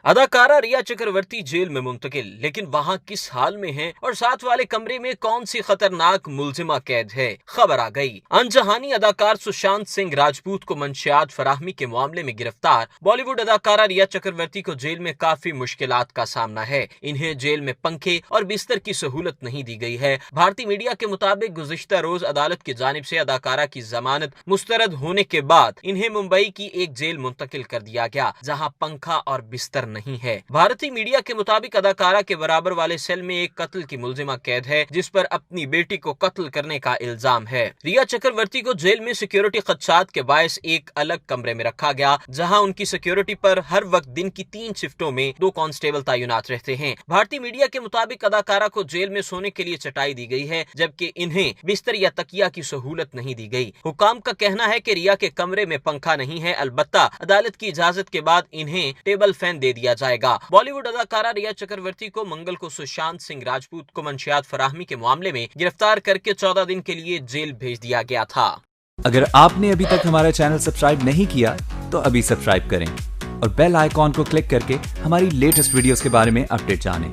अदाकारा रिया चक्रवर्ती जेल में मुंतकिल, लेकिन वहां किस हाल में हैं और साथ वाले कमरे में कौन सी खतरनाक मुलजिमा कैद है। खबर आ गई। अनजहानी अदाकार सुशांत सिंह राजपूत को मंशियात फराहमी के मामले में गिरफ्तार बॉलीवुड अदाकारा रिया चक्रवर्ती को जेल में काफी मुश्किलात का सामना है। इन्हें जेल में पंखे और बिस्तर की सहूलत नहीं दी गई है। भारतीय मीडिया के मुताबिक गुज़िश्ता रोज अदालत की जानिब से अदाकारा की जमानत मुस्तरद होने के बाद इन्हें मुंबई की एक जेल मुंतकिल कर दिया गया, जहां पंखा और बिस्तर नहीं है। भारतीय मीडिया के मुताबिक अदाकारा के बराबर वाले सेल में एक कत्ल की मुलजिमा कैद है, जिस पर अपनी बेटी को कत्ल करने का इल्जाम है। रिया चक्रवर्ती को जेल में सिक्योरिटी खदशात के बायस एक अलग कमरे में रखा गया, जहां उनकी सिक्योरिटी पर हर वक्त दिन की 3 शिफ्टों में 2 कांस्टेबल तैनात रहते हैं। भारतीय मीडिया के मुताबिक अदाकारा को जेल में सोने के लिए चटाई दी गई है, जबकि इन्हें बिस्तर या तकिया की सहूलत नहीं दी गई। हुकाम का कहना है कि रिया के कमरे में पंखा नहीं है, अलबत्ता अदालत की इजाजत के बाद इन्हें टेबल फैन दे दिया जाएगा। बॉलीवुड अदाकारा रिया चक्रवर्ती को मंगल को सुशांत सिंह राजपूत को मंशियात फराहमी के मामले में गिरफ्तार करके 14 दिन के लिए जेल भेज दिया गया था। अगर आपने अभी तक हमारा चैनल सब्सक्राइब नहीं किया तो अभी सब्सक्राइब करें और बेल आइकॉन को क्लिक करके हमारी लेटेस्ट वीडियोस के बारे में अपडेट जानें।